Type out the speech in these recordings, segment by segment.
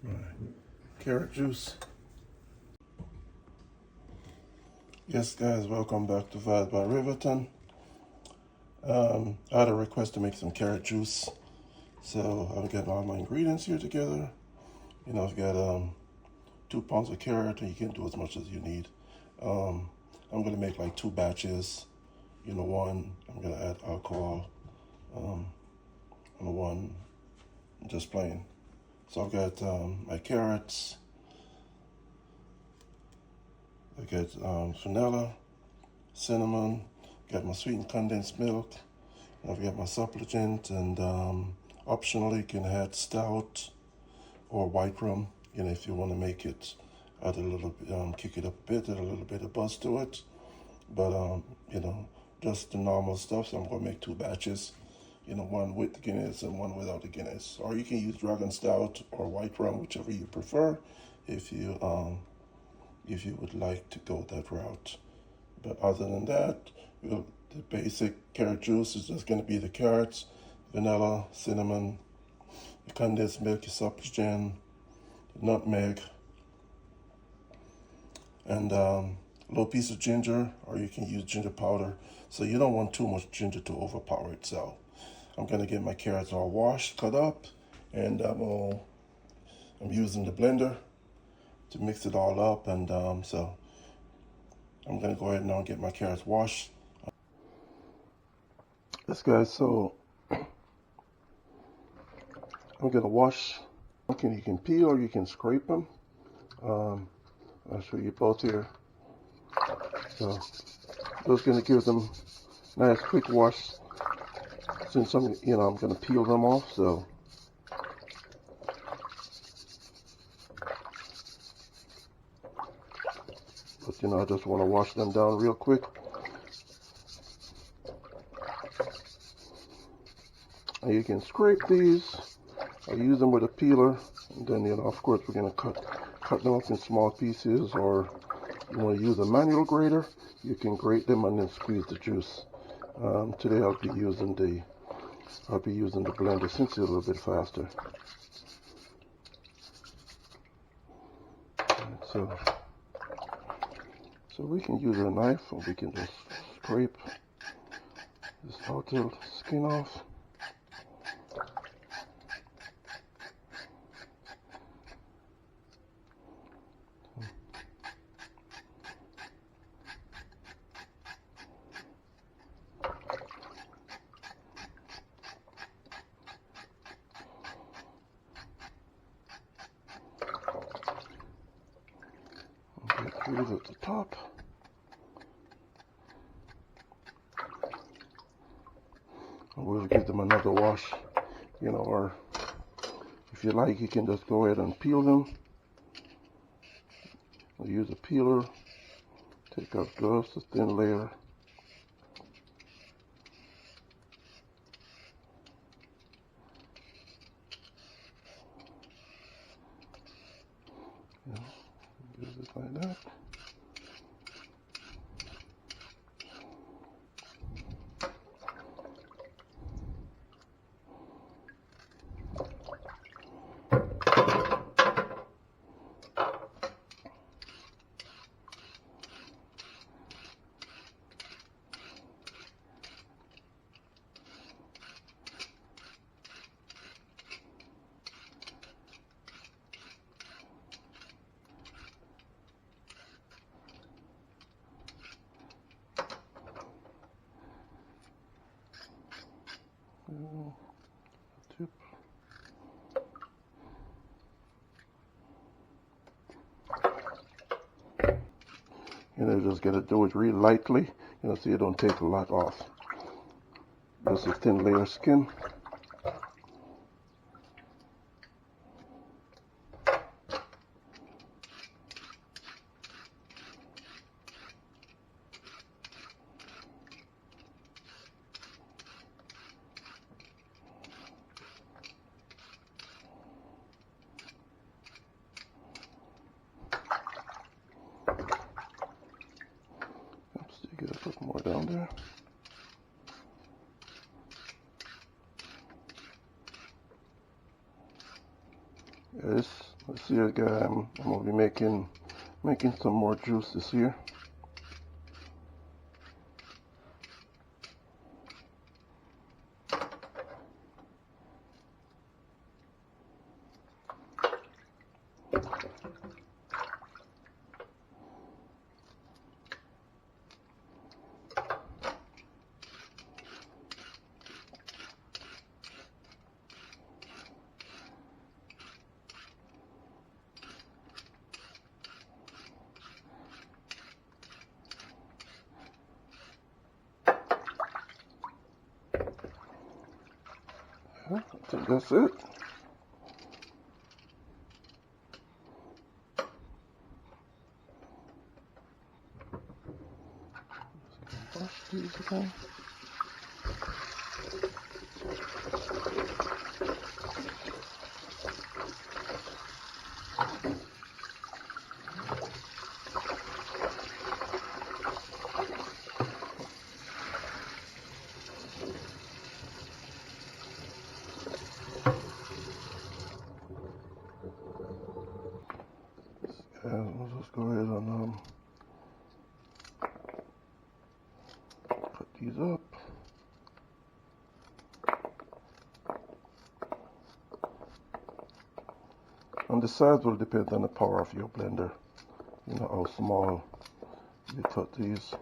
Right. Carrot juice. Yes, guys, welcome back to Vibes by Riverton. I had a request to make some carrot juice, so I've got all my ingredients here together. I've got 2 pounds of carrot, and you can do as much as you need. Um, I'm gonna make like 2 batches. One I'm gonna add alcohol, and one just plain. So I've got my carrots. I got vanilla, cinnamon, got my sweetened condensed milk, I've got my supplement, and optionally you can add stout or white rum, if you want to make it, add a little bit, kick it up a bit, add a little bit of buzz to it. But, just the normal stuff, so I'm going to make 2 batches, one with the Guinness and one without the Guinness. Or you can use dragon stout or white rum, whichever you prefer, if you would like to go that route. But other than that, the basic carrot juice is just going to be the carrots, vanilla, cinnamon, the condensed milk, your supplement, nutmeg, and a little piece of ginger, or you can use ginger powder. So you don't want too much ginger to overpower it. So I'm going to get my carrots all washed, cut up, and I'm using the blender to mix it all up. And so I'm going to go ahead now and get my carrots washed. Yes, guys, so I'm going to wash. You can peel or you can scrape them. I'll show you both here. So just going to give them a nice quick wash. Since I'm going to peel them off, so but I just want to wash them down real quick. And you can scrape these or use them with a peeler, and then of course we're going to cut them up in small pieces, or you want to use a manual grater, you can grate them and then squeeze the juice. Today I'll be using the blender since it's a little bit faster. So we can use a knife, or we can just scrape this outer skin off. Leave it at the top. We'll give them another wash, or if you like, you can just go ahead and peel them. We'll use a peeler, take out just a thin layer. Use it like that. Tip. Just gotta do it really lightly, so you don't take a lot off. Just a thin layer of skin. Get a bit more down there. This Let's see again. I'm gonna be making some more juice this year. I think that's it. Wash these again. We'll just go ahead and put these up. And the size will depend on the power of your blender. You know how small you cut these.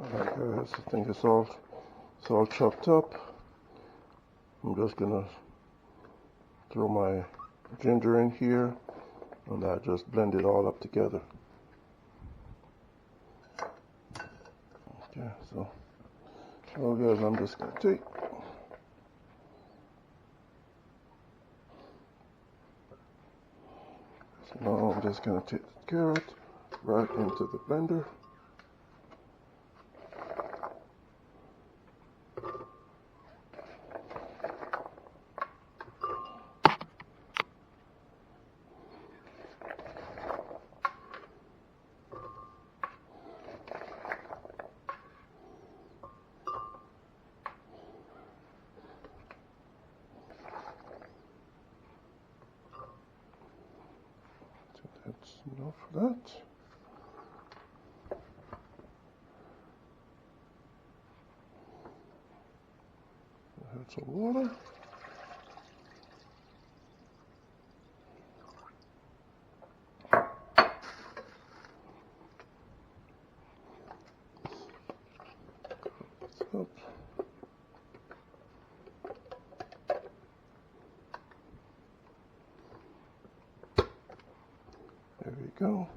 Alright guys, I think it's all chopped up. I'm just gonna throw my ginger in here and I just blend it all up together. Okay, so guys, I'm just gonna take now I'm just gonna take the carrot right into the blender. That's enough for that. Add some water. Up. There we go.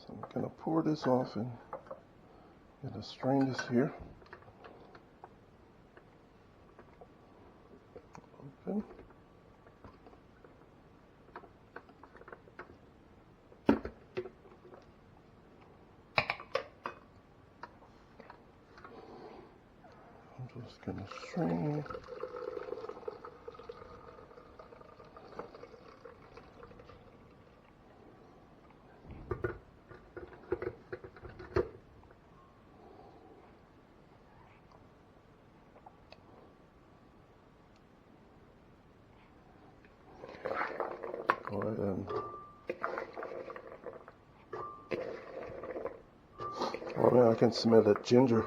So I'm gonna pour this off and gonna strain this here. Open. Just gonna strain. Go ahead and oh man, I can smell that ginger.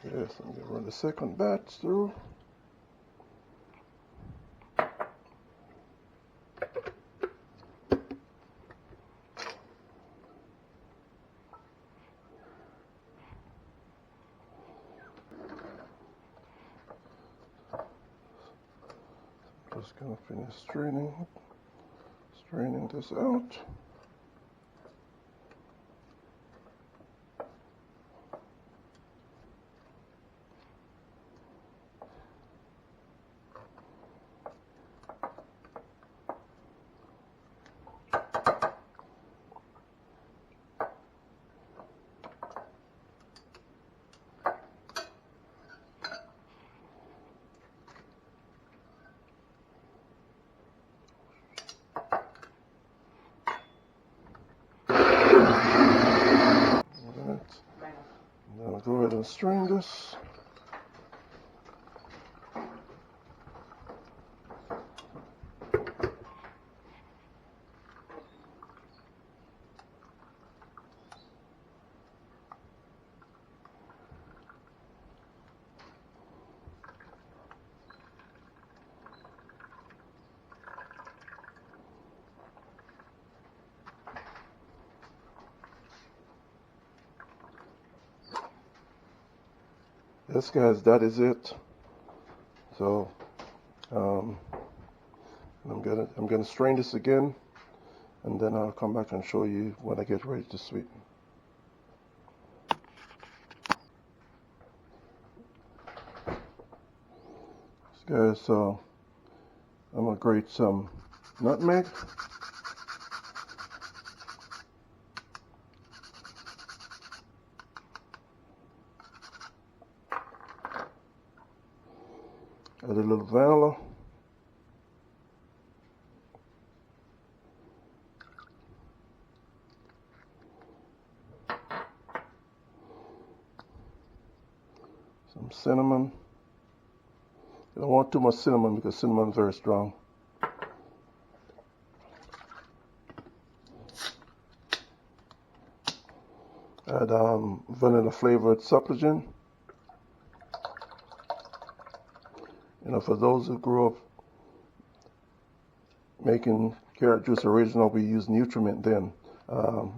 Yes, I'm going to run the second batch through. Just going to finish straining this out. Now go ahead and strain this. Yes, guys, that is it. So I'm gonna strain this again, and then I'll come back and show you when I get ready to sweeten. Yes, guys, so I'm gonna grate some nutmeg. Add a little vanilla. Some cinnamon. You don't want too much cinnamon because cinnamon is very strong. Add vanilla flavored supplicant. You know, for those who grew up making carrot juice original, we used Nutriment then.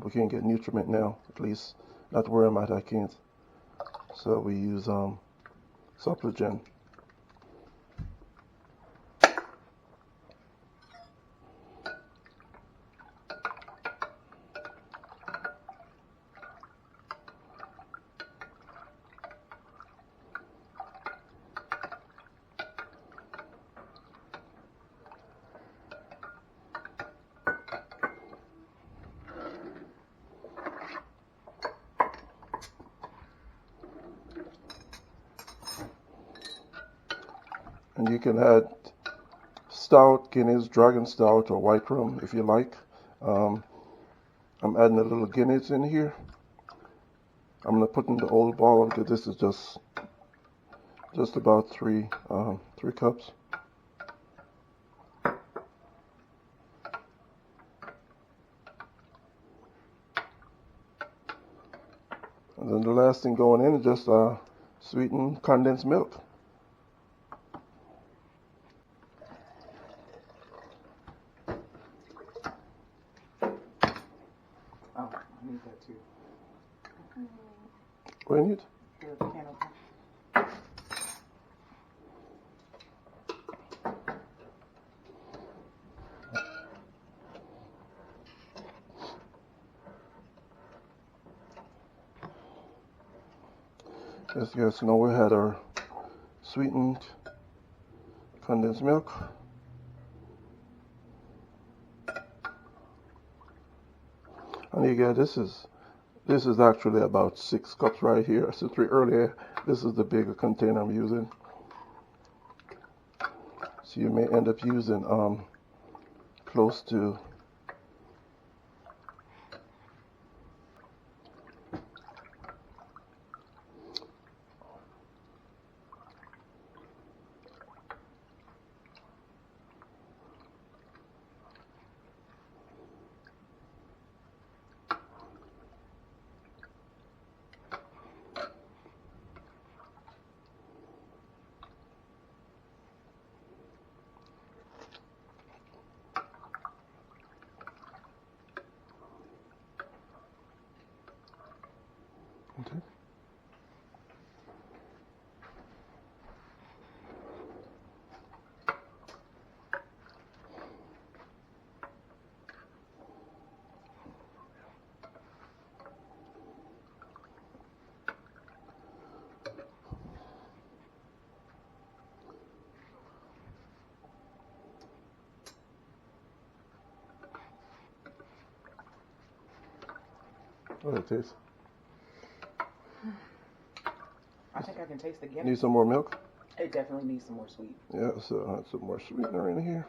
We can't get Nutriment now, at least not where I'm at, I can't. So we use supplicant. And you can add stout, Guinness, dragon stout, or white rum if you like. I'm adding a little Guinness in here. I'm gonna put in the old bottle because this is just about three cups. And then the last thing going in is just sweetened condensed milk. What do you need? The can opener. As you guys know, we had our sweetened condensed milk. And you guys, this is actually about 6 cups right here. I said 3 earlier. This is the bigger container I'm using. So you may end up using close to okay. What does it taste? I think I can taste the Guinness. Need some more milk? It definitely needs some more sweet. Yeah, so I had some more sweetener in here.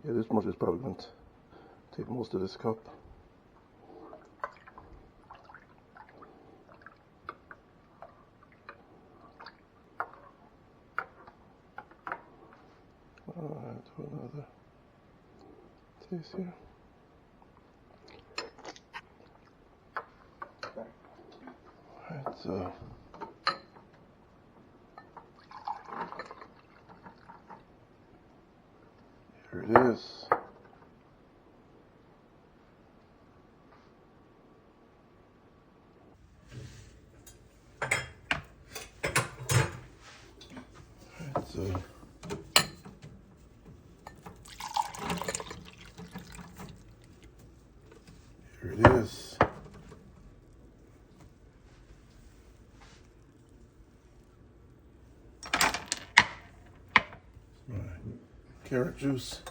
Yeah, this milk is probably going to take most of this cup. Alright, do another taste here. Alright, so here it is. Alright, so here it is. My carrot juice.